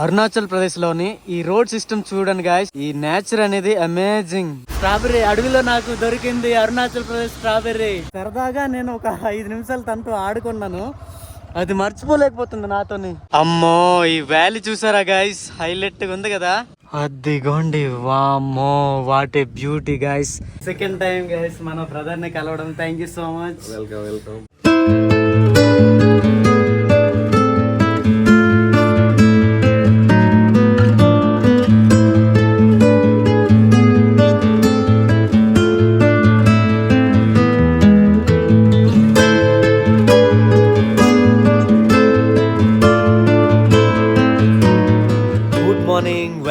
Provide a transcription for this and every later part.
అరుణాచల్ ప్రదేశ్ లోని ఈ road system చూడండి గాయస్. ఈ నేచర్ అనేది అమేజింగ్. స్ట్రాబెర్రీ అడవిలో నాకు దొరికింది అరుణాచల్ ప్రదేశ్ స్ట్రాబెర్రీ. సరదాగా నేను ఒక 5 నిమిషాలు తనతో ఆడుకున్నాను. అది మర్చిపోలేకపోతుంది నాతోని. అమ్మో, ఈ వ్యాలీ చూసారా గాయస్, హైలైట్ గా ఉంది కదా. అదిగోండి, వామ్మో, what a beauty guys. Second time guys మన బ్రదర్ ని కలవడం. Thank you so much. Welcome welcome.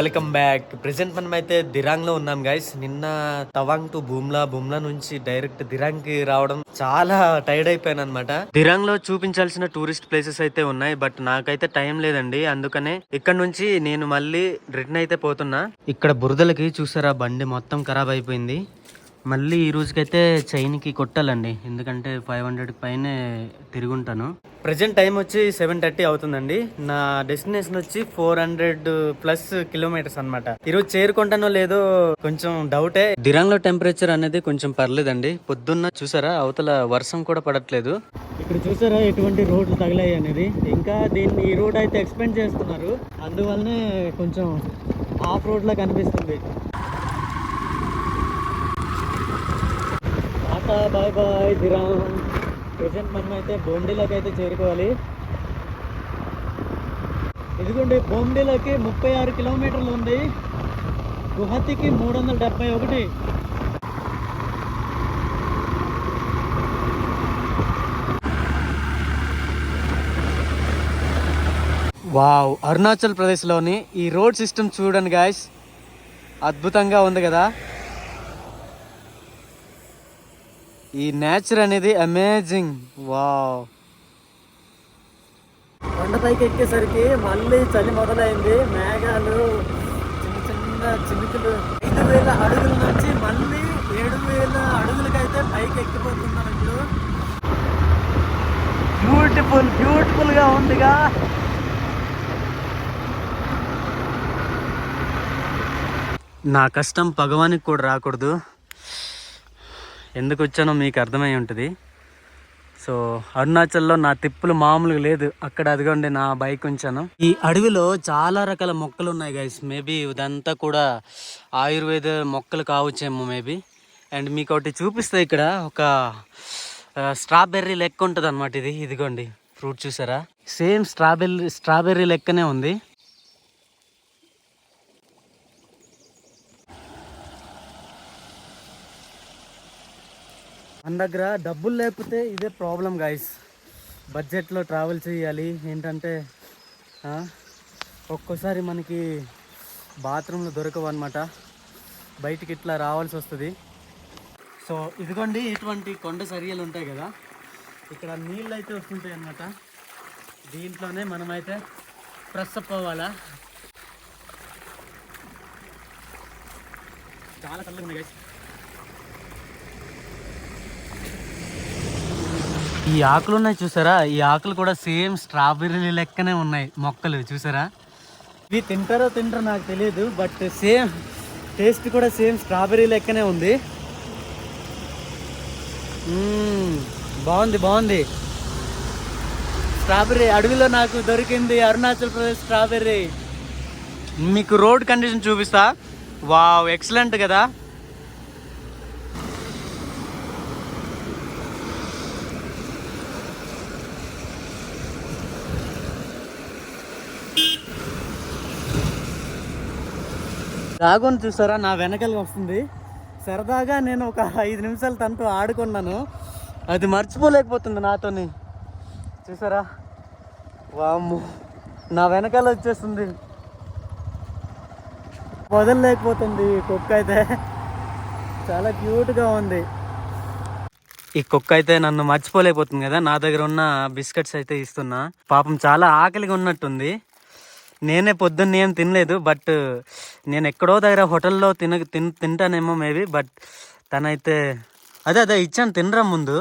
Welcome back. Present మనం అయితే దిరాంగ్ లో ఉన్నాం గైస్. నిన్న తవాంగ్ టు బూమ్లా నుంచి డైరెక్ట్ దిరాంగ్ కి రావడం చాలా టైర్డ్ అయిపోయాను అనమాట. దిరాంగ్ లో చూపించాల్సిన టూరిస్ట్ ప్లేసెస్ అయితే ఉన్నాయి, బట్ నాకైతే టైం లేదండి. అందుకనే ఇక్కడ నుంచి నేను మళ్ళీ రిటర్న్ అయితే పోతున్నా. ఇక్కడ బురదలకి చూసారా, బండి మొత్తం ఖరాబ్ అయిపోయింది. మళ్ళీ ఈ రోజుకైతే చైన్ కి కొట్టాలండి, ఎందుకంటే 500 పైనే తిరుగుంటాను. ప్రెజెంట్ టైం వచ్చి 7:30 అవుతుందండి. నా డెస్టినేషన్ వచ్చి 400+ కిలోమీటర్స్ అనమాట. ఈరోజు చేరుకుంటానో లేదో కొంచెం డౌటే. దిరాంగ్ లో టెంపరేచర్ అనేది కొంచెం పర్లేదండి. పొద్దున్న చూసారా, అవతల వర్షం కూడా పడట్లేదు. ఇక్కడ చూసారా ఎటువంటి రోడ్లు తగిలాయి అనేది. ఇంకా దీన్ని ఈ రోడ్ అయితే ఎక్స్పెండ్ చేస్తున్నారు, అందువల్లనే కొంచెం ఆఫ్ రోడ్ లా కనిపిస్తుంది. Bye bye దిరాంగ్. ప్రెసెంట్ మనం అయితే బోమ్డీలోకి అయితే చేరుకోవాలి. ఇదిగోండి, బోమ్డీలోకి 36 కిలోమీటర్లు ఉంది, గుహతికి 371. వావ్, అరుణాచల్ ప్రదేశ్ లోని ఈ రోడ్ సిస్టమ్ చూడండి గాయస్, అద్భుతంగా ఉంది కదా. ఈ నేచర్ అనేది అమేజింగ్. వావ్, కొండపైకి ఎక్కేసరికి మళ్ళీ చలి మొదలైంది. మేఘాలు, చిన్న చిన్న చినుకులు. 5,000 అడుగుల నుంచి మళ్ళీ 7,000 అడుగులకైతే పైకి ఎక్కిపోతున్నాం ఇప్పుడు. బ్యూటిఫుల్ గా ఉందిగా. నా కష్టం భగవానికి కూడా రాకూడదు. ఎందుకు వచ్చానో మీకు అర్థమై ఉంటుంది. సో అరుణాచల్లో నా తిప్పులు మామూలుగా లేదు. అక్కడ అదిగోండి నా బైక్ ఉంచాను. ఈ అడవిలో చాలా రకాల మొక్కలు ఉన్నాయి గైస్. మేబీ ఇదంతా కూడా ఆయుర్వేద మొక్కలు కావచ్చేమో మేబీ. అండ్ మీకు ఒకటి చూపిస్తే, ఇక్కడ ఒక స్ట్రాబెర్రీ లెక్క ఉంటుంది అనమాట. ఇదిగోండి ఫ్రూట్ చూసారా, సేమ్ స్ట్రాబెర్రీ లెక్కనే ఉంది. మన దగ్గర డబ్బులు లేకపోతే ఇదే ప్రాబ్లం గాయస్. బడ్జెట్లో ట్రావెల్ చేయాలి. ఏంటంటే ఒక్కోసారి మనకి బాత్రూంలో దొరకవు అనమాట, బయటికి ఇట్లా రావాల్సి వస్తుంది. సో ఇదిగోండి, ఇటువంటి కొండ చర్యలు ఉంటాయి కదా, ఇక్కడ నీళ్ళు అయితే వస్తుంటాయి అన్నమాట. దీంట్లోనే మనమైతే ఫ్రెష్ అప్ అవ్వాలా. చాలా చల్లగా ఉంది గైస్. ఈ ఆకులు ఉన్నాయి చూసారా, ఈ ఆకులు కూడా సేమ్ స్ట్రాబెర్రీ లెక్కనే ఉన్నాయి మొక్కలు చూసారా. ఇవి తింటారో నాకు తెలియదు, బట్ సేమ్ టేస్ట్ కూడా సేమ్ స్ట్రాబెర్రీ లెక్కనే ఉంది. బాగుంది. స్ట్రాబెర్రీ అడవిలో నాకు దొరికింది అరుణాచల్ ప్రదేశ్ స్ట్రాబెర్రీ. మీకు రోడ్ కండిషన్ చూపిస్తా. వావ్, ఎక్సలెంట్ కదా. డ్రాగన్ చూసారా, నా వెనకాల వస్తుంది. సరదాగా నేను ఒక 5 నిమిషాలు తనతో ఆడుకున్నాను. అది మర్చిపోలేకపోతుంది నాతోని. చూసారా, వామ్మో, నా వెనకాల వచ్చేస్తుంది. వదలలేకపోతుంది. కుక్క అయితే చాలా క్యూట్గా ఉంది. ఈ కుక్క అయితే నన్ను మర్చిపోలేకపోతుంది కదా. నా దగ్గర ఉన్న బిస్కెట్స్ అయితే ఇస్తున్నా. పాపం చాలా ఆకలిగా ఉన్నట్టుంది. నేనే పొద్దున్న ఏం తినలేదు, బట్ నేను ఎక్కడో దగ్గర హోటల్లో తింటానేమో మేబీ. బట్ తనైతే అదే ఇచ్చాను, తినరా ముందు.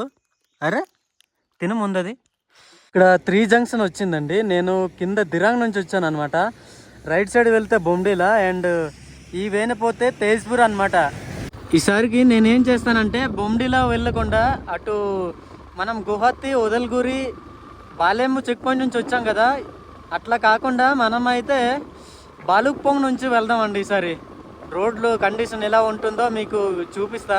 అరే తిన ముందు. అది ఇక్కడ 3 జంక్షన్ వచ్చిందండి. నేను కింద దిరాంగ్ నుంచి వచ్చాను అనమాట. రైట్ సైడ్ వెళ్తే బొమ్డీలా అండ్ ఈ వేన పోతే తేజ్పూర్ అనమాట. ఈసారికి నేనేం చేస్తానంటే బొమ్డీలా వెళ్ళకుండా అటు మనం గువాహతి, ఉదల్గురి, బాలేము చెక్ పాయింట్ నుంచి వచ్చాం కదా, అట్లా కాకుండా మనం అయితే బాలుక్పోంగ్ నుంచి వెళ్దామండి. ఈసారి రోడ్లు కండిషన్ ఎలా ఉంటుందో మీకు చూపిస్తా.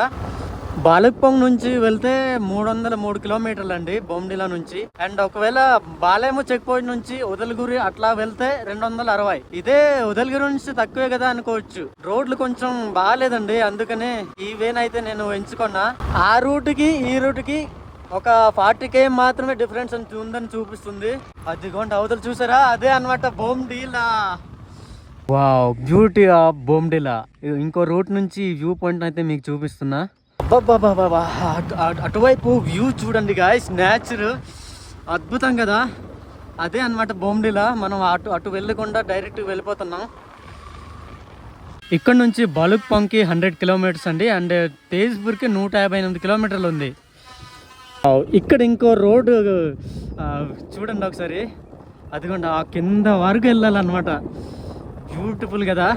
బాలుక్పోంగ్ నుంచి వెళ్తే 303 కిలోమీటర్లు అండి బొమ్డిలా నుంచి. అండ్ ఒకవేళ బాలేము చెక్ పాయింట్ నుంచి ఉదల్గురి అట్లా వెళ్తే 260. ఇదే ఉదల్గిరి నుంచి తక్కువే కదా అనుకోవచ్చు. రోడ్లు కొంచెం బాగాలేదండి, అందుకనే ఈ వేన్ అయితే నేను ఎంచుకున్నా. ఆ రూట్కి ఈ రూట్కి ఒక 40 km మాత్రమే డిఫరెన్స్ ఉందని చూపిస్తుంది. అదిగోండి అవతల చూసారా, అదే అనమాట Bomdila. Wow, beauty of Bomdila. ఇంకో రూట్ నుంచి వ్యూ పాయింట్ అయితే మీకు చూపిస్తున్నా. అబ్బాబాబా, అటువైపు వ్యూ చూడండి గాయస్, నేచర్ అద్భుతం కదా. అదే అనమాట బొమ్డిలా. మనం అటు వెళ్ళకుండా డైరెక్ట్ వెళ్ళిపోతున్నాం. ఇక్కడ నుంచి బాలుక్పోంగ్కి 100 కిలోమీటర్స్ అండి. అండ్ తేజ్పూర్కి 158 కిలోమీటర్లు ఉంది. ఇక్కడ ఇంకో రోడ్డు చూడండి ఒకసారి, అదిగోండి ఆ కింద వరకు వెళ్ళాలన్నమాట. బ్యూటిఫుల్ కదా.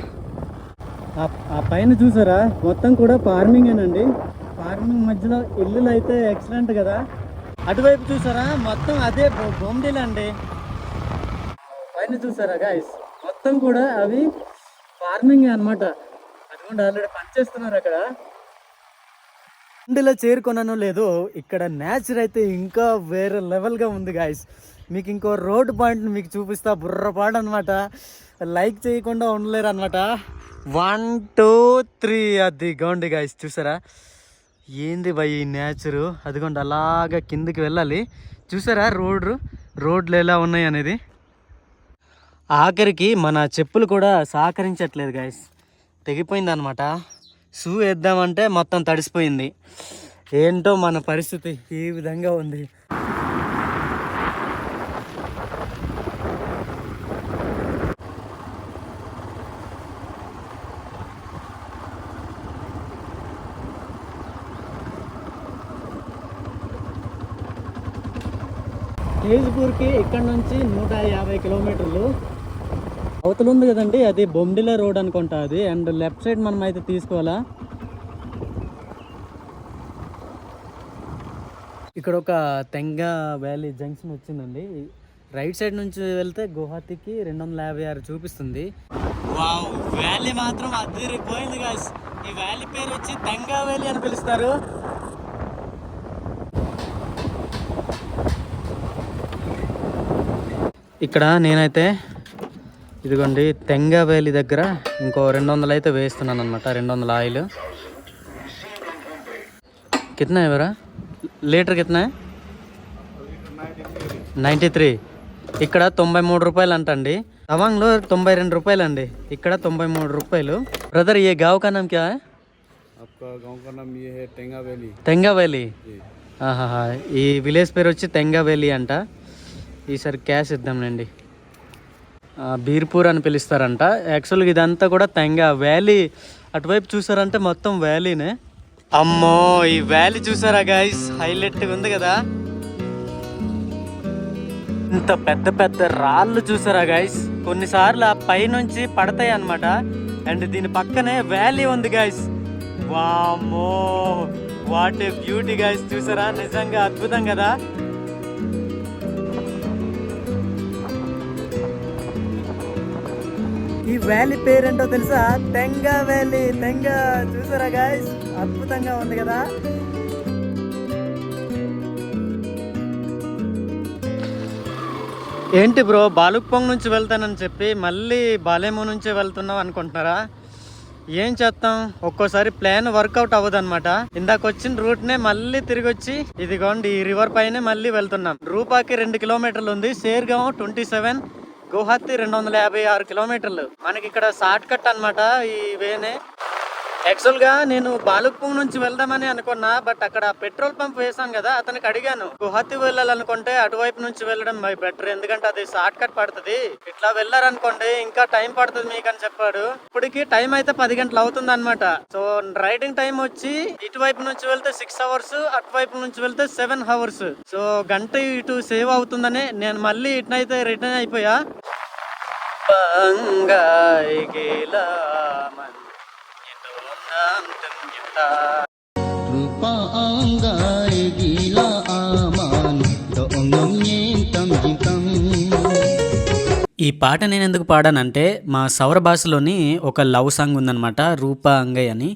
ఆ పైన చూసారా, మొత్తం కూడా ఫార్మింగేనండి. ఫార్మింగ్ మధ్యలో ఇల్లులు అయితే ఎక్సలెంట్ కదా. అటువైపు చూసారా, మొత్తం అదే బొమ్మిడిలా అండి. పైన చూసారా గాయస్, మొత్తం కూడా అవి ఫార్మింగ్ అనమాట. అదిగోండి ఆల్రెడీ పనిచేస్తున్నారు అక్కడ. బొమ్మిడిలా చేరుకున్నానో లేదో, ఇక్కడ నేచర్ అయితే ఇంకా వేరే లెవెల్గా ఉంది గాయస్. మీకు ఇంకో రోడ్ పాయింట్ మీకు చూపిస్తా, బుర్రపాడు అనమాట. లైక్ చేయకుండా ఉండలేరు అనమాట. 1 2 3 అదిగోండి గాయస్, చూసారా ఏంది భయ్ ఈ నేచరు. అదిగోండి అలాగా కిందికి వెళ్ళాలి. చూసారా రోడ్లు ఎలా ఉన్నాయి అనేది. ఆఖరికి మన చెప్పులు కూడా సహకరించట్లేదు గాయస్, తెగిపోయింది అనమాట. షూ వేద్దామంటే మొత్తం తడిసిపోయింది. ఏంటో మన పరిస్థితి ఈ విధంగా ఉంది. తేజ్పూర్కి ఇక్కడ నుంచి 150 కిలోమీటర్లు. అవతల ఉంది కదండి, అది బొమ్డిలా రోడ్ అనుకుంటా అది. అండ్ లెఫ్ట్ సైడ్ మనం అయితే తీసుకోవాలా. ఇక్కడ ఒక తెంగా వ్యాలీ జంక్షన్ వచ్చిందండి. రైట్ సైడ్ నుంచి వెళ్తే గువాహతికి 256 చూపిస్తుంది. వావ్, వ్యాలీ మాత్రం అదిరిపోయింది గాయ్స్. ఈ వ్యాలీ పేరు వచ్చి తెంగా వ్యాలీ అని పిలుస్తారు. ఇక్కడ నేనైతే ఇదిగోండి తెంగా వ్యాలీ దగ్గర ఇంకో 200 అయితే వేస్తున్నాను అనమాట. 200 ఆయిల్. కిतना है ఎవరా లీటర్ కిतना 93. ఇక్కడ 93 రూపాయలు అంటండి. తవాంగ్లో 92 రూపాయలు అండి, ఇక్కడ 93 రూపాయలు. బ్రదర్ ये गाँव का नाम क्या है? आपका गांव का नाम ये है तेंगा वैली. తెంగా వ్యాలీ. ఈ విలేజ్ పేరు వచ్చి తెంగా వ్యాలీ అంట. ఈసారి క్యాష్ ఇద్దాంలేండి. బీర్పూర్ అని పిలుస్తారంట. యాక్చువల్గా ఇదంతా కూడా తెంగా వ్యాలీ. అటువైపు చూసారంటే మొత్తం వ్యాలీనే. అమ్మో, ఈ వ్యాలీ చూసారా గాయస్, హైలైట్గా ఉంది కదా. ఇంత పెద్ద పెద్ద రాళ్ళు చూసారా గాయస్, కొన్నిసార్లు ఆ పైనుంచి పడతాయి అనమాట. అండ్ దీని పక్కనే వ్యాలీ ఉంది గాయస్. వామ్మో, వాట్ ఏ బ్యూటీ గాయస్, చూసారా, నిజంగా అద్భుతం కదా. ఈ వ్యాలీ పేరేంటో తెలుసా? తెంగా వ్యాలీ. తెంగా చూసారా గాయస్, అద్భుతంగా ఉంది కదా. ఏంటి బ్రో, బాలుక్పోంగ్ నుంచి వెళ్తానని చెప్పి మళ్ళీ బాలేము నుంచే వెళ్తున్నావు అనుకుంటున్నారా? ఏం చేస్తాం, ఒక్కోసారి ప్లాన్ వర్కౌట్ అవ్వదు అనమాట. ఇందాక వచ్చిన రూట్ నే మళ్ళీ తిరిగి వచ్చి ఇదిగోండి ఈ రివర్ పైనే మళ్ళీ వెళ్తున్నాం. రూపాకి 2 కిలోమీటర్లు ఉంది, సేర్గాం 27, గువాహతి 256 కిలోమీటర్లు. మనకి ఇక్కడ షార్ట్ కట్ అనమాట ఈ వేనే. యాక్చువల్ గా నేను బాలుక్పోంగ్ నుంచి వెళ్దామని అనుకున్నా, బట్ అక్కడ పెట్రోల్ పంప్ వేసాను కదా, అతనికి అడిగాను గువాహతి వెళ్ళాలనుకుంటే అటువైపు నుంచి వెళ్ళడం బెటర్, ఎందుకంటే అది షార్ట్ కట్ పడుతుంది, ఇట్లా వెళ్ళారనుకోండి ఇంకా టైం పడుతుంది మీకు అని చెప్పాడు. ఇప్పటికి టైం అయితే 10 గంటలు అవుతుంది అనమాట. సో రైడింగ్ టైం వచ్చి ఇటువైపు నుంచి వెళ్తే 6 అవర్స్, అటువైపు నుంచి వెళ్తే 7 అవర్స్. సో గంట ఇటు సేవ్ అవుతుందని నేను మళ్ళీ ఇటునైతే రిటర్న్ అయిపోయా. Pangai gelaman ito nam temyata. Rupa anggai gila aman doong nyintam jintang. ఈ పాట నేను ఎందుకు పాడానంటే మా సౌర భాషలోని ఒక లవ్ సాంగ్ ఉందన్నమాట, రూపా అంగయ్ అని.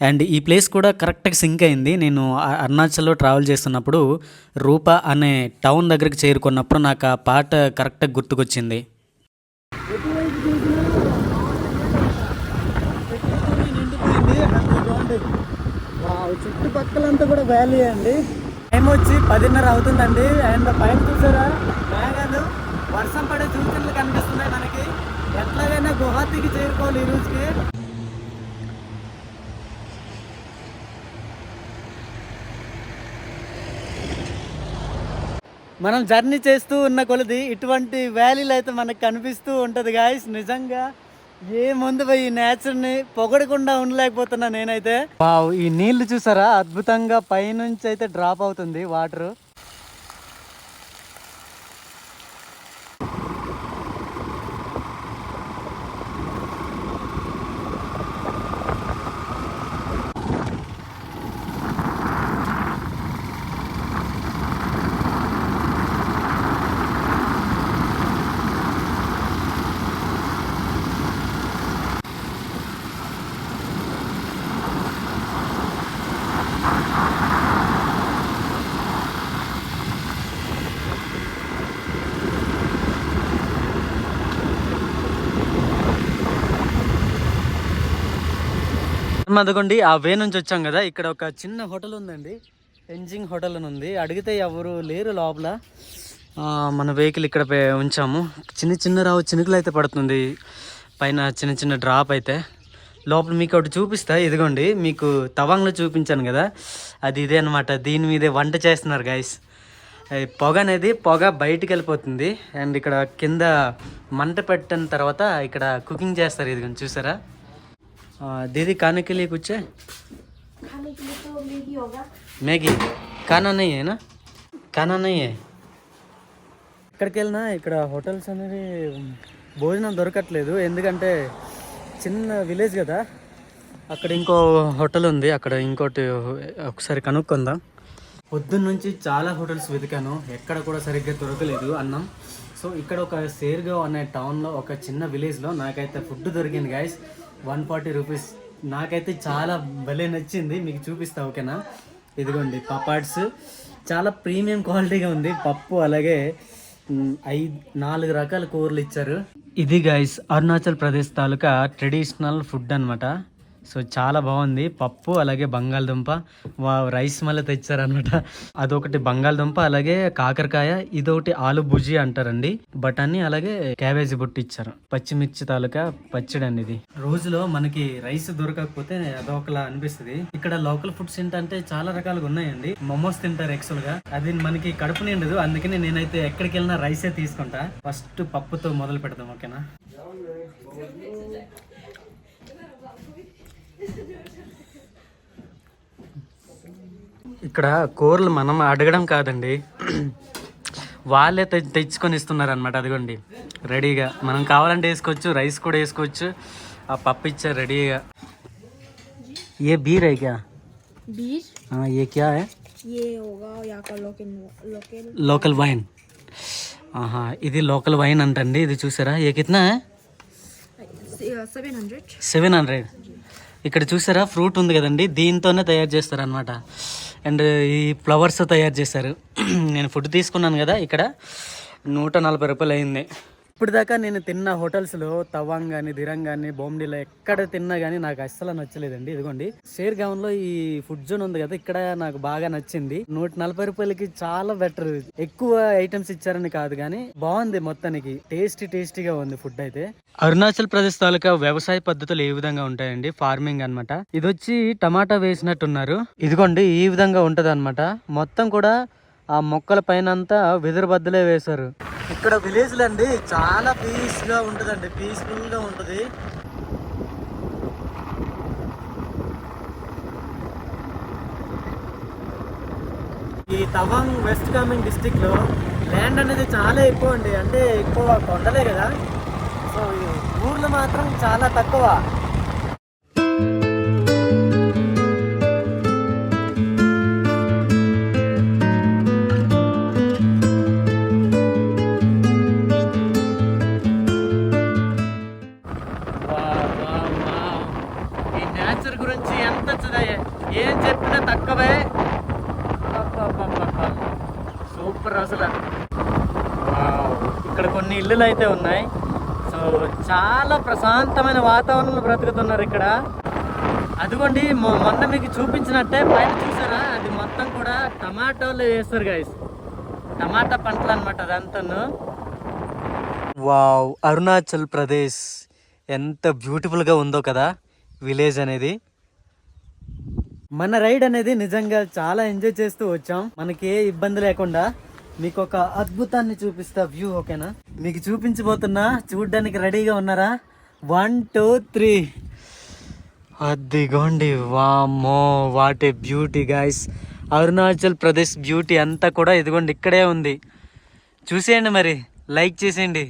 అండ్ ఈ ప్లేస్ కూడా కరెక్ట్గా సింక్ అయింది. నేను అరుణాచల్లో ట్రావెల్ చేస్తున్నప్పుడు రూపా అనే టౌన్ దగ్గరికి చేరుకున్నప్పుడు నాకు ఆ పాట కరెక్ట్గా గుర్తుకొచ్చింది. చుట్టుపక్కలంతా కూడా వ్యాలీ అండి. టైం వచ్చి 10:30 అవుతుందండి. అండ్ పైన చూసారా మేఘాలు, వర్షం పడే సూచనలు కనిపిస్తున్నాయి మనకి. ఎట్లాగైనా గువాహతికి చేరుకోవాలి ఈ రోజుకి. మనం జర్నీ చేస్తూ ఉన్న కొలది ఇటువంటి వ్యాలీలు అయితే మనకు కనిపిస్తూ ఉంటుంది గాయస్. నిజంగా ఏ ముందు పోయి నేచర్ని పొగడకుండా ఉండలేకపోతున్నా నేనైతే. వావ్, ఈ నీళ్లు చూసారా అద్భుతంగా పైనుంచి అయితే డ్రాప్ అవుతుంది వాటర్. అదిగోండి ఆ వే నుంచి వచ్చాం కదా, ఇక్కడ ఒక చిన్న హోటల్ ఉందండి, ఎంజింగ్ హోటల్ అని ఉంది. అడిగితే ఎవరు లేరు లోపల. మన వెహికల్ ఇక్కడ ఉంచాము. చిన్న చినుకులు అయితే పడుతుంది పైన, చిన్న డ్రాప్ అయితే. లోపల మీకు ఒకటి చూపిస్తా, ఇదిగోండి మీకు తవాంగ్లో చూపించాను కదా, అది ఇదే అనమాట. దీని మీదే వంట చేస్తున్నారు గైస్. పొగ బయటికి వెళ్ళిపోతుంది. అండ్ ఇక్కడ కింద మంట పెట్టిన తర్వాత ఇక్కడ కుకింగ్ చేస్తారు. ఇదిగోండి చూసారా. दीदी खाने के लिए कुछ है? खाने के लिए तो मैगी होगा. मैगी खाना नहीं है ना? खाना नहीं है. ఎక్కడికి వెళ్ళినా ఇక్కడ హోటల్స్ అనేవి భోజనం దొరకట్లేదు. ఎందుకంటే చిన్న విలేజ్ కదా. అక్కడ ఇంకో హోటల్ ఉంది, అక్కడ ఇంకోటి ఒకసారి కనుక్కుందాం. పొద్దున్న నుంచి చాలా హోటల్స్ వెతికాను, ఎక్కడ కూడా సరిగ్గా దొరకలేదు అన్నం. సో ఇక్కడ ఒక సేర్గావ్ అనే టౌన్లో ఒక చిన్న విలేజ్లో నాకైతే ఫుడ్ దొరికింది గైస్. 140 రూపీస్. నాకైతే చాలా భలే నచ్చింది, మీకు చూపిస్తా ఓకేనా. ఇదిగోండి పపాడ్స్, చాలా ప్రీమియం క్వాలిటీగా ఉంది పప్పు. అలాగే 4 రకాల కూరలు ఇచ్చారు. ఇది గైస్ అరుణాచల్ ప్రదేశ్ తాలూకా ట్రెడిషనల్ ఫుడ్ అనమాట. సో చాలా బాగుంది. పప్పు అలాగే బంగాళదుంప, రైస్ మళ్ళీ తెచ్చారనమాట. అదొకటి బంగాళదుంప, అలాగే కాకరకాయ, ఇదొకటి ఆలు భుజి అంటారండి, బఠానీ, అలాగే క్యాబేజీ బుట్టి ఇచ్చారు. పచ్చిమిర్చి తాలూకా పచ్చడి అండి ఇది. రోజులో మనకి రైస్ దొరకకపోతే అదొకలా అనిపిస్తుంది. ఇక్కడ లోకల్ ఫుడ్స్ ఏంటంటే చాలా రకాలుగా ఉన్నాయండి. మోమోస్ తింటారు యాక్చువల్ గా, అది మనకి కడుపు నిండదు. అందుకని నేనైతే ఎక్కడికి వెళ్ళినా రైసే తీసుకుంటా. ఫస్ట్ పప్పుతో మొదలు పెడదాం ఓకేనా. ఇక్కడ కూరలు మనం అడగడం కాదండి, వాళ్ళే తెచ్చుకొని ఇస్తున్నారు అనమాట. అదిగోండి రెడీగా, మనం కావాలంటే వేసుకోవచ్చు, రైస్ కూడా వేసుకోవచ్చు. ఆ పప్పు ఇచ్చారు రెడీగా. ఏ బీర్ है क्या? बीर. हाँ ये क्या है? ये होगा यहाँ का లోకల్ వైన్. ఆహా, ఇది లోకల్ వైన్ అంటండి. ఇది చూసారా, ఏ కిतना है? 700. ఇక్కడ చూసారా ఫ్రూట్ ఉంది కదండి, దీంతోనే తయారు చేస్తారు అనమాట. అండ్ ఈ ఫ్లవర్స్ తయారు చేశారు. నేను ఫుడ్ తీసుకున్నాను కదా, ఇక్కడ 140 రూపాయలు అయింది. ఇప్పుడు దాకా నేను తిన్న హోటల్స్లో తవాంగ్ కానీ, దిరంగ్ కానీ, బొమ్మిడిలో ఎక్కడ తిన్నా కానీ నాకు అస్సలు నచ్చలేదండి. ఇదిగోండి షేర్గావ్లో ఈ ఫుడ్ జోన్ ఉంది కదా, ఇక్కడ నాకు బాగా నచ్చింది. 140 రూపాయలకి చాలా బెటర్. ఎక్కువ ఐటమ్స్ ఇచ్చారని కాదు కానీ బాగుంది, మొత్తానికి టేస్టీగా ఉంది ఫుడ్ అయితే. అరుణాచల్ ప్రదేశ్ తాలూకా వ్యవసాయ పద్ధతులు ఏ విధంగా ఉంటాయండి, ఫార్మింగ్ అన్నమాట. ఇది వచ్చి టమాటా వేసినట్టున్నారు. ఇదిగోండి ఈ విధంగా ఉంటది అనమాట. మొత్తం కూడా ఆ మొక్కల పైన అంతా వెదురు బద్దలే వేశారు. ఇక్కడ విలేజ్లు అండి చాలా పీస్గా ఉంటుందండి, పీస్ఫుల్గా ఉంటుంది. ఈ తవాంగ్ వెస్ట్ కామెంగ్ డిస్టిక్లో ల్యాండ్ అనేది చాలా ఎక్కువ అండి, అంటే ఎక్కువ కొండలే కదా. సో ఊర్లు మాత్రం చాలా తక్కువ. ఈ నేచర్ గురించి ఎంత ఏం చెప్పినా తక్కువే. సూపర్ అసలు. ఇక్కడ కొన్ని ఇల్లులు అయితే ఉన్నాయి. సో చాలా ప్రశాంతమైన వాతావరణంలో బ్రతుకుతున్నారు ఇక్కడ. అదిగోండి మొన్న మీకు చూపించినట్టే పైన చూసారా, అది మొత్తం కూడా టమాటోలు వేస్తారు గైస్. టమాటా పంటలు అనమాట అదంతాను. వావ్, అరుణాచల్ ప్రదేశ్ ఎంత బ్యూటిఫుల్గా ఉందో కదా విలేజ్ అనేది. మన రైడ్ అనేది నిజంగా చాలా ఎంజాయ్ చేస్తూ వచ్చాం, మనకి ఏ ఇబ్బంది లేకుండా. మీకు ఒక అద్భుతాన్ని చూపిస్తా వ్యూ, ఓకేనా? మీకు చూపించబోతున్నా, చూడ్డానికి రెడీగా ఉన్నారా? 1 2 3. అదిగోండి, వామ్మో what a beauty guys. Arunachal Pradesh beauty అంతా కూడా ఇదిగోండి ఇక్కడే ఉంది. చూసేయండి, మరి లైక్ చేసేయండి.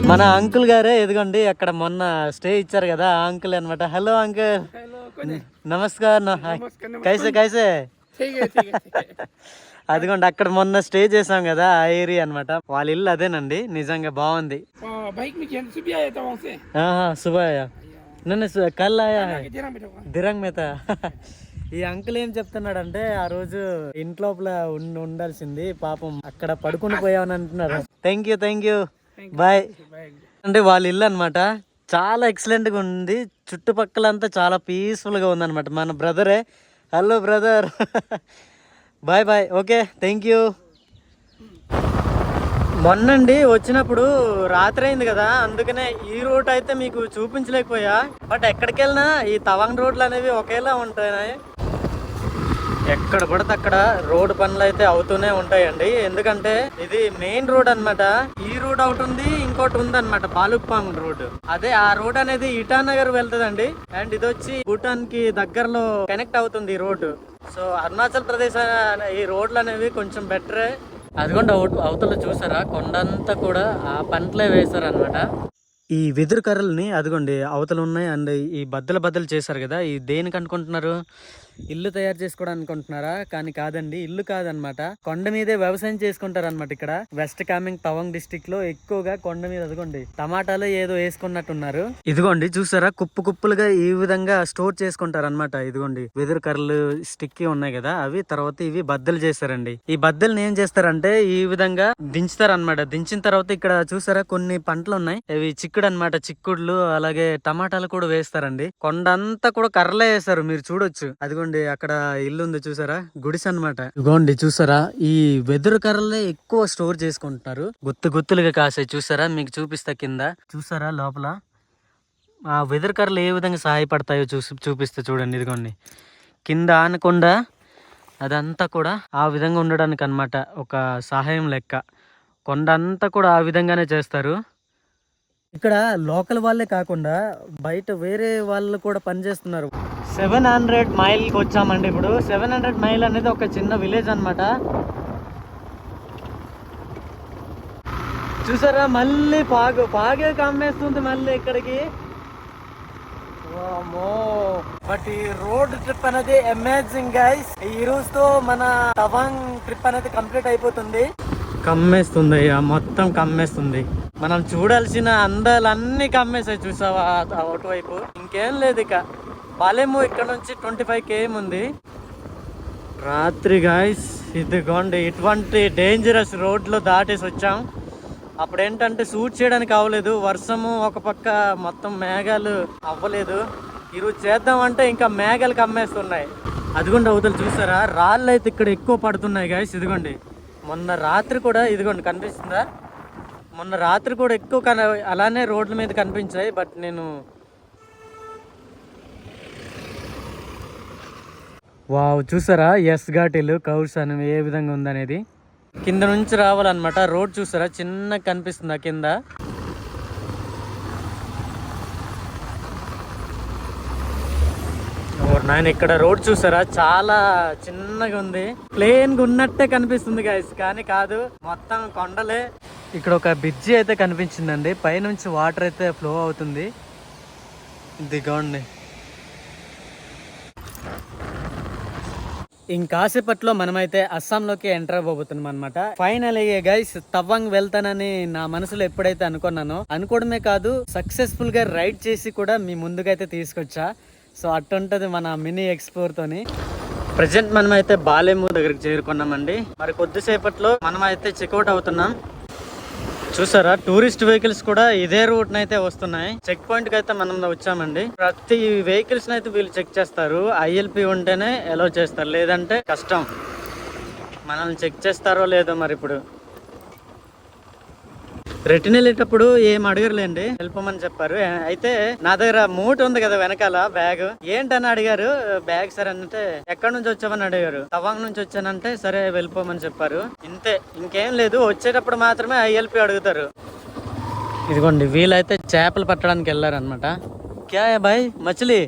మన అంకుల్ గారే ఇదిగోండి అక్కడ మొన్న స్టే ఇచ్చారు కదా, ఆ అంకుల్ అనమాట. హలో అంకుల్, నమస్కారం. కైసే కైసే. అదిగోండి అక్కడ మొన్న స్టే చేసాం కదా, ఆ ఏరియా అనమాట. వాళ్ళ ఇల్లు అదేనండి. నిజంగా బాగుంది. సుబాయ్ నన్ను కల్ ఆయా దిరంగ్ మేత. ఈ అంకుల్ ఏం చెప్తున్నాడంటే, ఆ రోజు ఇంట్లోపల ఉండాల్సింది, పాపం అక్కడ పడుకుని పోయామని అంటున్నారు. Thank you bye. అంటే వాళ్ళ ఇల్లు అనమాట. చాలా ఎక్సలెంట్ గా ఉంది. చుట్టుపక్కలంతా చాలా పీస్ఫుల్ గా ఉందన్నమాట. మన బ్రదరే. Hello brother. Bye. Okay, thank you. మొన్నండి వచ్చినప్పుడు రాత్రి అయింది కదా, అందుకనే ఈ రోడ్ అయితే మీకు చూపించలేకపోయా. బట్ ఎక్కడికి వెళ్ళినా ఈ తవాంగ్ రోడ్లు అనేవి ఒకేలా ఉంటాయి. ఎక్కడ పడితే అక్కడ రోడ్ పనులు అయితే అవుతూనే ఉంటాయండి. ఎందుకంటే ఇది మెయిన్ రోడ్ అన్నమాట. ఈ రోడ్ ఒకటి ఉంది, ఇంకోటి ఉంది అనమాట, బాలుక్పాంగ్ రోడ్. అదే ఆ రోడ్ అనేది ఇటానగర్ వెళ్తుందండి. అండ్ ఇది వచ్చి భూటాన్ కి దగ్గరలో కనెక్ట్ అవుతుంది ఈ రోడ్. సో అరుణాచల్ ప్రదేశ్ ఈ రోడ్లు అనేవి కొంచెం బెటరే. అదిగోండి అవతల చూసారా, కొండంతా కూడా ఆ పంటలే వేశారు అనమాట. ఈ వెదురు కర్రల్ని అదిగోండి అవతల ఉన్నాయి. అండ్ ఈ బద్దలు చేశారు కదా, ఈ దేనికి అనుకుంటున్నారు? ఇల్లు తయారు చేసుకోవడానికి అనుకుంటున్నారా? కానీ కాదండి, ఇల్లు కాదనమాట. కొండ మీదే వ్యవసాయం చేసుకుంటారు అనమాట. ఇక్కడ వెస్ట్ కామెంగ్ తవాంగ్ డిస్ట్రిక్ట్ లో ఎక్కువగా కొండ మీద అదిగోండి టమాటాలు ఏదో వేసుకున్నట్టున్నారు. ఇదిగోండి చూసారా, కుప్పులుగా ఈ విధంగా స్టోర్ చేసుకుంటారు అనమాట. ఇదిగోండి వెదురు కర్రలు స్టిక్కి ఉన్నాయి కదా, అవి తర్వాత ఇవి బద్దలు చేస్తారండి. ఈ బద్దల్ని ఏం చేస్తారంటే ఈ విధంగా దించుతారు అనమాట. దించిన తర్వాత ఇక్కడ చూసారా కొన్ని పంటలు ఉన్నాయి, అవి చిక్కుడు అనమాట. చిక్కుడులు అలాగే టమాటాలు కూడా వేస్తారండి. కొండంతా కూడా కర్రలే వేస్తారు, మీరు చూడొచ్చు. అదిగోండి అక్కడ ఇల్లు ఉంది చూసారా, గుడిసె అనమాట. ఇదిగోండి చూసారా, ఈ వెదురు కర్రలే ఎక్కువ స్టోర్ చేసుకుంటున్నారు. గుత్తులుగా కాసాయి చూసారా, మీకు చూపిస్తా కింద. చూసారా లోపల ఆ వెదురు కర్రలు ఏ విధంగా సహాయపడతాయో చూపిస్తే చూడండి. ఇదిగోండి కింద ఆనకుండా అదంతా కూడా ఆ విధంగా ఉండడానికి అన్నమాట, ఒక సహాయం లెక్క. కొండ అంతా కూడా ఆ విధంగానే చేస్తారు. ఇక్కడ లోకల్ వాళ్ళే కాకుండా బయట వేరే వాళ్ళు కూడా పనిచేస్తున్నారు. 700 మైల్కి వచ్చామండి ఇప్పుడు. 700 మైల్ అనేది ఒక చిన్న విలేజ్ అన్నమాట. చూసారా, మళ్ళీ పాగే కమ్మేస్తుంది మళ్ళీ ఇక్కడికి. బట్ ఈ రోడ్ ట్రిప్ అనేది అమేజింగ్ గైస్. ఈ రోజుతో మన తవాంగ్ ట్రిప్ అనేది కంప్లీట్ అయిపోతుంది. కమ్మేస్తుంది, మొత్తం కమ్మేస్తుంది. మనం చూడాల్సిన అందాలన్నీ కమ్మేసాయి చూసావా అటువైపు. ఇంకేం లేదు ఇక. బాలేము ఇక్కడ నుంచి 25 km ఉంది. రాత్రి గాయస్ ఇదిగోండి ఇటువంటి డేంజరస్ రోడ్లో దాటేసి వచ్చాం. అప్పుడు ఏంటంటే షూట్ చేయడానికి అవ్వలేదు, వర్షము ఒక పక్క, మొత్తం మేఘాలు అవ్వలేదు. ఈరోజు చేద్దామంటే ఇంకా మేఘాలు కమ్మేస్తున్నాయి. అదిగోండి అవతల చూసారా, రాళ్ళు అయితే ఇక్కడ ఎక్కువ పడుతున్నాయి గాయస్. ఇదిగోండి మొన్న రాత్రి కూడా ఇదిగోండి కనిపిస్తుందా, మొన్న రాత్రి కూడా ఎక్కువ అలానే రోడ్ల మీద కనిపించాయి. బట్ నేను వావ్ చూసారా, ఎస్ ఘాటీలు కౌర్స్ అనేవి ఏ విధంగా ఉందనేది. కింద నుంచి రావాలన్నమాట. రోడ్ చూసారా చిన్న కనిపిస్తుందా కింద. నాయన ఇక్కడ రోడ్ చూసారా, చాలా చిన్నగా ఉంది, ప్లేన్ గా ఉన్నట్టే కనిపిస్తుంది గైస్, కానీ కాదు, మొత్తం కొండలే. ఇక్కడ ఒక బ్రిడ్జి అయితే కనిపించిందండి, పైనుంచి వాటర్ అయితే ఫ్లో అవుతుంది. ఇదిగోండి. ఇంకాసేపట్లో మనమైతే అస్సాంలోకి ఎంటర్ అవబోతున్నాం అనమాట. ఫైనల్ అయ్యే గైస్, తవాంగ్ వెళ్తానని నా మనసులో ఎప్పుడైతే అనుకున్నానో, అనుకోవడమే కాదు సక్సెస్ఫుల్ గా రైడ్ చేసి కూడా మీ ముందుకైతే తీసుకొచ్చా. సో అట్టుంటది మన మినీ ఎక్స్ప్లోర్ తోని. ప్రజెంట్ మనమైతే బాలేము దగ్గరికి చేరుకున్నామండి. మరి కొద్దిసేపట్లో మనమైతే చెక్అవుట్ అవుతున్నాం. చూసారా, టూరిస్ట్ వెహికల్స్ కూడా ఇదే రూట్ అయితే వస్తున్నాయి. చెక్ పాయింట్ కి అయితే మనం వచ్చామండి. ప్రతి వెహికల్స్ అయితే వీళ్ళు చెక్ చేస్తారు. ILP ఉంటేనే అలౌ చేస్తారు, లేదంటే కష్టం. మనల్ని చెక్ చేస్తారో లేదో మరి. ఇప్పుడు రిటర్న్ వెళ్ళేటప్పుడు ఏం అడగరులేండి, వెళ్ళిపోమని చెప్పారు. అయితే నా దగ్గర మూట ఉంది కదా వెనకాల, బ్యాగ్ ఏంటని అడిగారు. బ్యాగ్ సరే అంటే ఎక్కడి నుంచి వచ్చామని అడిగారు. తవాంగ్ నుంచి వచ్చానంటే సరే వెళ్ళిపోమని చెప్పారు. ఇంతే, ఇంకేం లేదు. వచ్చేటప్పుడు మాత్రమే ILP అడుగుతారు. ఇదిగోండి, వీళ్ళైతే చేపలు పట్టడానికి వెళ్ళారనమాట. క్యా బాయ్ మచిలీ.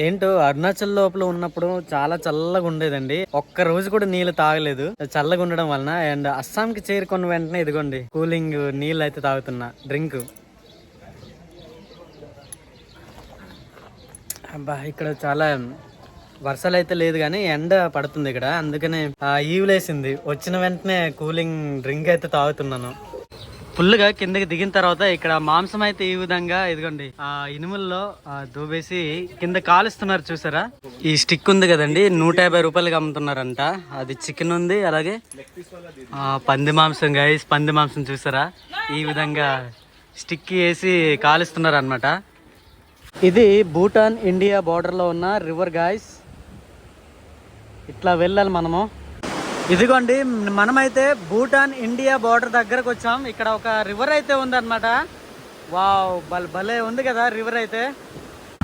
ఏంటో అరుణాచల్ లోపల ఉన్నప్పుడు చాలా చల్లగా ఉండేదండి. ఒక్క రోజు కూడా నీళ్ళు తాగలేదు, చల్లగా ఉండడం వలన. అండ్ అస్సాంకి చేరుకున్న వెంటనే ఇదిగోండి కూలింగ్ నీళ్ళు అయితే తాగుతున్నా, డ్రింక్. అబ్బా, ఇక్కడ చాలా వర్షాలు అయితే లేదు కానీ ఎండ పడుతుంది ఇక్కడ, అందుకనే ఈవులేసింది. వచ్చిన వెంటనే కూలింగ్ డ్రింక్ అయితే తాగుతున్నాను. ఫుల్గా కిందకి దిగిన తర్వాత ఇక్కడ మాంసం అయితే ఈ విధంగా ఇదిగోండి ఇనుముల్లో దూబేసి కింద కాలుస్తున్నారు. చూసారా, ఈ స్టిక్ ఉంది కదండి, 150 రూపాయలకి అమ్ముతున్నారంట. అది చికెన్ ఉంది, అలాగే పంది మాంసం గైస్. పంది మాంసం చూసారా, ఈ విధంగా స్టిక్ వేసి కాలుస్తున్నారు అనమాట. ఇది భూటాన్ ఇండియా బార్డర్ లో ఉన్న రివర్ గాయస్. ఇట్లా వెళ్ళాలి మనము. ఇదిగోండి, మనమైతే భూటాన్ ఇండియా బార్డర్ దగ్గరకు వచ్చాం. ఇక్కడ ఒక రివర్ అయితే ఉందన్నమాట. వావ్, భలే ఉంది కదా రివర్ అయితే.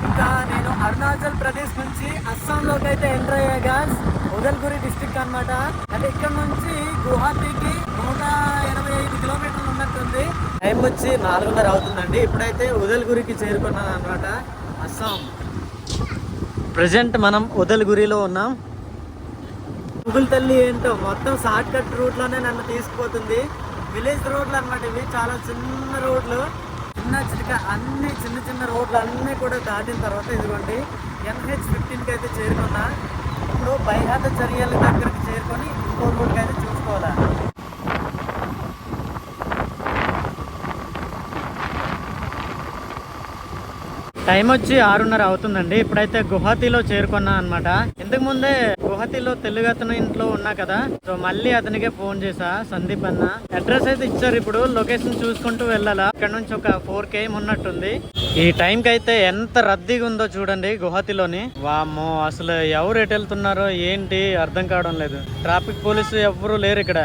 ఇంకా నేను అరుణాచల్ ప్రదేశ్ నుంచి అస్సాంలోకి అయితే ఎంటర్ అయ్యా గాస్. ఉదల్గురి డిస్ట్రిక్ట్ అన్నమాట. అంటే ఇక్కడ నుంచి గువాహటీకి 185 కిలోమీటర్లు ఉన్నట్టుంది. టైం వచ్చి 4:30 అవుతుందండి. ఇప్పుడైతే ఉదల్గురికి చేరుకున్నాను అనమాట, అస్సాం. ప్రజెంట్ మనం ఉదల్గురిలో ఉన్నాం. గూగుల్ తల్లి ఏంటో మొత్తం షార్ట్ కట్ రూట్ లోనే నన్ను తీసుకుపోతుంది. విలేజ్ రోడ్లు అనమాట ఇవి, చాలా చిన్న రోడ్లు, చిన్న చిన్న అన్ని చిన్న చిన్న రోడ్లు అన్నీ కూడా దాటిన తర్వాత ఇదిగోండి NH-15కి అయితే చేరుకున్నా. ఇప్పుడు బైహాత చర్యల దగ్గరికి చేరుకొని ఇంకో రూట్కి అయితే చూసుకోవాలా. టైం వచ్చి 6:30 అవుతుందండి. ఇప్పుడైతే గువాహటీలో చేరుకున్నా అనమాట. ఇంతకు ముందే గువాహటీలో తెలుగు అతను ఇంట్లో ఉన్నా కదా, సో మళ్ళీ అతనికే ఫోన్ చేసా, సందీప్ అన్న. అడ్రస్ అయితే ఇచ్చారు. ఇప్పుడు లొకేషన్ చూసుకుంటూ వెళ్ళాలా. ఇక్కడ నుంచి ఒక 4 km ఉన్నట్టుంది. ఈ టైంకి అయితే ఎంత రద్దీగా ఉందో చూడండి గువాహటీలోని. వామ్మో, అసలు ఎవరు ఎటు వెళ్తున్నారో ఏంటి అర్థం కావడం లేదు. ట్రాఫిక్ పోలీసు ఎవరు లేరు ఇక్కడ.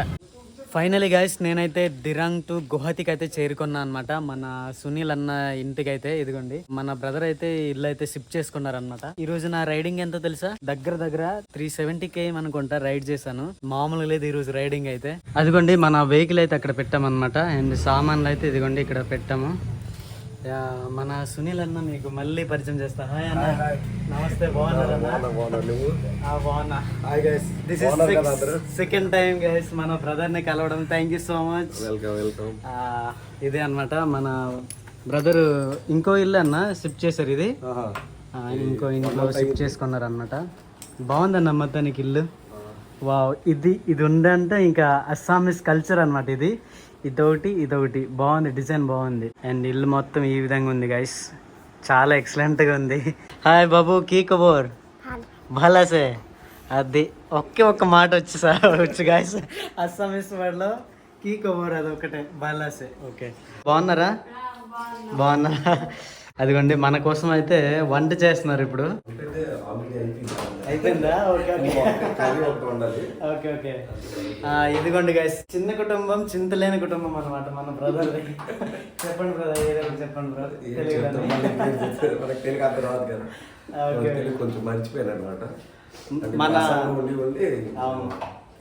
ఫైనలీ గైస్, నేనైతే దిరాంగ్ టు గువాహటీకి అయితే చేరుకున్నా అనమాట. మన సునీల్ అన్న ఇంటికి అయితే ఇదిగోండి, మన బ్రదర్ అయితే ఇల్లు అయితే షిఫ్ట్ చేసుకున్నారనమాట. ఈ రోజు నా రైడింగ్ ఎంతో తెలుసా, దగ్గర 370 km అనుకుంటా రైడ్ చేశాను. మామూలుగా లేదు ఈ రోజు రైడింగ్ అయితే. అదిగోండి మన వెహికల్ అయితే అక్కడ పెట్టామన్నమాట. అండ్ సామాన్లు అయితే ఇదిగోండి ఇక్కడ పెట్టాము. మన సునీల్ అన్న మీకు మళ్ళీ పరిచయం చేస్తా. హాయ్ అన్న. నమస్తే, బాగున్నా. This is second time guys మన బ్రదర్ ని కలవడం. Thank you so much. Welcome. ఇదే అన్నమాట మన బ్రదర్ ఇంకో ఇల్లు అన్న షిఫ్ట్ చేశారు. ఇది ఇంకో ఇంట్లో షిఫ్ట్ చేసుకున్నారు అన్నమాట. బాగుందన్న మొత్తానికి ఇల్లు. వావ్, ఇది ఉందంటే ఇంకా అస్సామీస్ కల్చర్ అన్నమాట. ఇదొకటి బాగుంది, డిజైన్ బాగుంది. అండ్ ఇల్లు మొత్తం ఈ విధంగా ఉంది గైస్, చాలా ఎక్సలెంట్ గా ఉంది. హాయ్ బాబు, కీ కబోర్ భలాసే. అది ఒక్క మాట వచ్చు గైస్ అస్సామీస్ వర్డ్ లో, కీ కబోర్ అదొకటే, భలాసే. ఓకే, బాగున్నారా? బాగున్నారా? అదిగోండి మన కోసం అయితే వంట చేస్తున్నారు ఇప్పుడు. అయిపోయిందా? ఓకే. ఇదిగోండి గైస్, చిన్న కుటుంబం చింతలేని కుటుంబం అనమాట మన బ్రదర్. చెప్పండి బ్రదర్, ఏదో చెప్పండి బ్రదర్. కొంచెం మర్చిపోయాను అనమాట. మన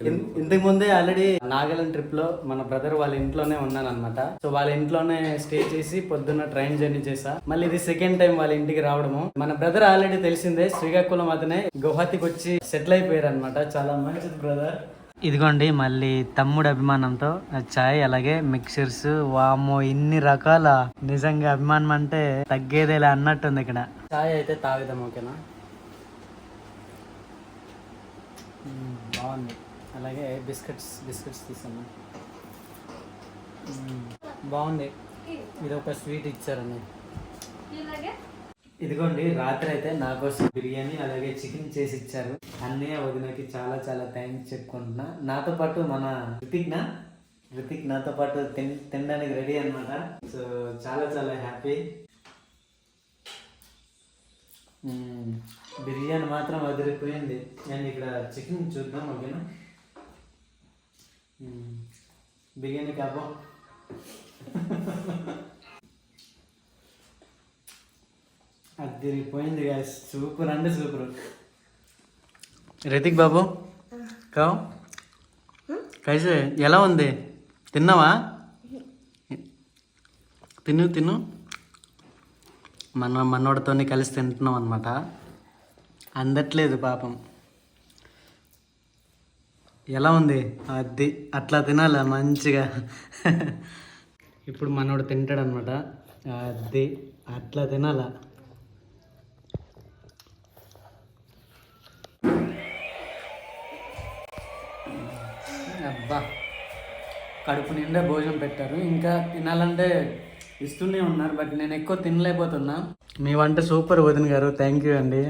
ఇంతకు ముందే ఆల్రెడీ నాగాలాండ్ ట్రిప్ లో మన బ్రదర్ వాళ్ళ ఇంట్లోనే ఉన్నాను అనమాట. సో వాళ్ళ ఇంట్లోనే స్టే చేసి పొద్దున్న ట్రైన్ జర్నీ చేసా. మళ్ళీ ఇది సెకండ్ టైం వాళ్ళ ఇంటికి రావడము. మన బ్రదర్ ఆల్రెడీ తెలిసిందే శ్రీకాకుళం అతనే గువాహతికి వచ్చి సెటిల్ అయిపోయారు అనమాట. చాలా మంచిది బ్రదర్. ఇదిగోండి మళ్ళీ తమ్ముడు అభిమానంతో చాయ్ అలాగే మిక్చర్స్. వామ్మో ఇన్ని రకాల, నిజంగా అభిమానం అంటే తగ్గేదేలా అన్నట్టుంది ఇక్కడ. చాయ్ అయితే తాగుదాం ఓకేనా. బాగుంది. అలాగే బిస్కెట్స్ తీసాను. బాగుంది. ఇది ఒక స్వీట్ ఇచ్చారండి. ఇదిగోండి రాత్రి అయితే నా కోసం బిర్యానీ అలాగే చికెన్ చేసి ఇచ్చారు. అన్నయ్య వదినకి చాలా చాలా థ్యాంక్స్ చెప్పుకుంటున్నా. నాతో పాటు మన రితిక్ నాతో పాటు తినడానికి రెడీ అనమాట. సో చాలా చాలా హ్యాపీ. బిర్యానీ మాత్రం అదిరిపోయింది. నేను ఇక్కడ చికెన్ చూద్దాం ఓకేనా. బిర్యానీ కాపో. అదిరిపోయింది గాయస్. సూపర్ అంటే సూపర్. రితిక్ బాబు కావు కైసే ఎలా ఉంది? తిన్నావా? తిను మనోడితో కలిసి తింటున్నాం అనమాట. అందట్లేదు పాపం. ఎలా ఉంది? అది అట్లా తినాలా మంచిగా. ఇప్పుడు మనోడు తింటాడు అనమాట. అది అట్లా తినాలా. అబ్బా కడుపు నిండా భోజనం పెట్టారు. ఇంకా తినాలంటే ఇస్తూనే ఉన్నారు. బట్ నేను ఎక్కువ తినలేకపోతున్నా. మీ వంట సూపర్ వదిన గారు. థ్యాంక్ యూ అండి.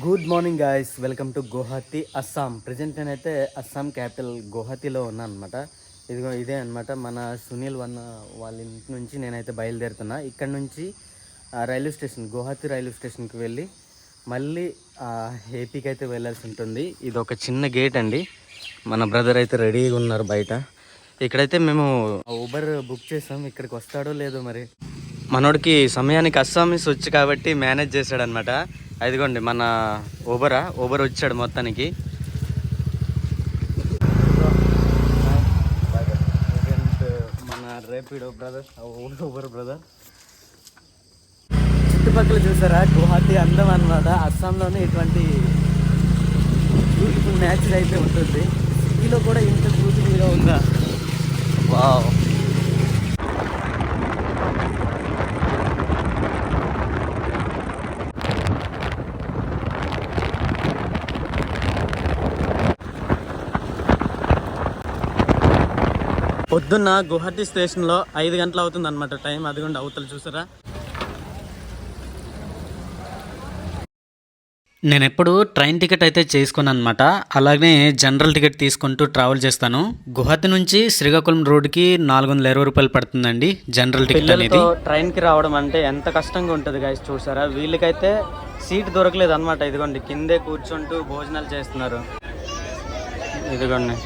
Good morning guys, welcome to Guwahati Assam. Present నేనైతే అస్సాం క్యాపిటల్ గువాహతిలో ఉన్నాను అనమాట. ఇదే అనమాట మన సునీల్ వాళ్ళ ఇంటి నుంచి నేనైతే బయలుదేరుతున్నా. ఇక్కడ నుంచి రైల్వే స్టేషన్ గువాహతి రైల్వే స్టేషన్కి వెళ్ళి మళ్ళీ ఏపీకి అయితే వెళ్ళాల్సి ఉంటుంది. ఇది ఒక చిన్న గేట్ అండి. మన బ్రదర్ అయితే రెడీగా ఉన్నారు బయట. ఇక్కడైతే మేము ఊబర్ బుక్ చేసాం. ఇక్కడికి వస్తాడో లేదో మరి. మనోడికి సమయానికి అస్సామీస్ వచ్చి కాబట్టి మేనేజ్ చేశాడనమాట. అదిగోండి మన ఊబర్ వచ్చాడు మొత్తానికి. మన రేపిడో బ్రదర్, ఊబర్ బ్రదర్. చుట్టుపక్కల చూసారా గువాహతి అందం అనమాట. అస్సాంలోనే ఇటువంటి బ్యూటిఫుల్ నేచర్ అయితే ఉంటుంది. సిటీలో కూడా ఇంత బ్యూటిఫుల్గా ఉందా? వావ్. పొద్దున్న గువాహతి స్టేషన్లో 5 గంటలు అవుతుంది అనమాట టైం. అదిగోండి అవతల చూసారా. నేను ఎప్పుడు ట్రైన్ టికెట్ అయితే చేసుకున్నాను అనమాట. అలాగే జనరల్ టికెట్ తీసుకుంటూ ట్రావెల్ చేస్తాను. గువాహతి నుంచి శ్రీకాకుళం రోడ్డుకి 420 రూపాయలు పడుతుందండి జనరల్ టికెట్ అనేది. ట్రైన్కి రావడం అంటే ఎంత కష్టంగా ఉంటుంది గాయస్. చూసారా వీళ్ళకైతే సీట్ దొరకలేదు అనమాట. ఇదిగోండి కిందే కూర్చుంటూ భోజనాలు చేస్తున్నారు. ఇదిగోండి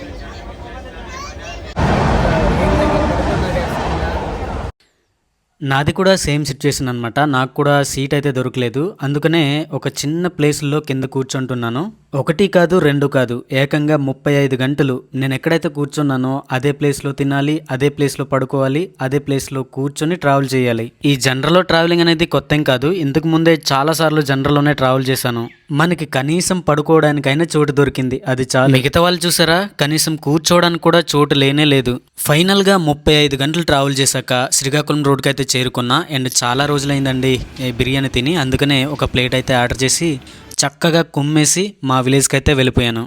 నాది కూడా సేమ్ సిచ్యువేషన్ అనమాట. నాకు కూడా సీట్ అయితే దొరకలేదు. అందుకనే ఒక చిన్న ప్లేస్లో కింద కూర్చుంటున్నాను. 1 కాదు 2 కాదు, ఏకంగా 35 గంటలు నేను ఎక్కడైతే కూర్చున్నానో అదే ప్లేస్లో తినాలి, అదే ప్లేస్లో పడుకోవాలి, అదే ప్లేస్లో కూర్చొని ట్రావెల్ చేయాలి. ఈ జనరల్లో ట్రావెలింగ్ అనేది కొత్త ఏం కాదు. ఇంతకు ముందే చాలాసార్లు జనరల్లోనే ట్రావెల్ చేశాను. మనకి కనీసం పడుకోవడానికైనా చోటు దొరికింది, అది చాలు. మిగతా వాళ్ళు చూసారా కనీసం కూర్చోవడానికి కూడా చోటు లేనే లేదు. ఫైనల్గా 35 గంటలు ట్రావెల్ చేశాక శ్రీకాకుళం రోడ్కి అయితే చేరుకున్నా. అండ్ చాలా రోజులైందండి బిర్యానీ తిని. అందుకనే ఒక ప్లేట్ అయితే ఆర్డర్ చేసి చక్కగా కుమ్మేసి మా విలేజ్కి అయితే వెళ్ళిపోయాను.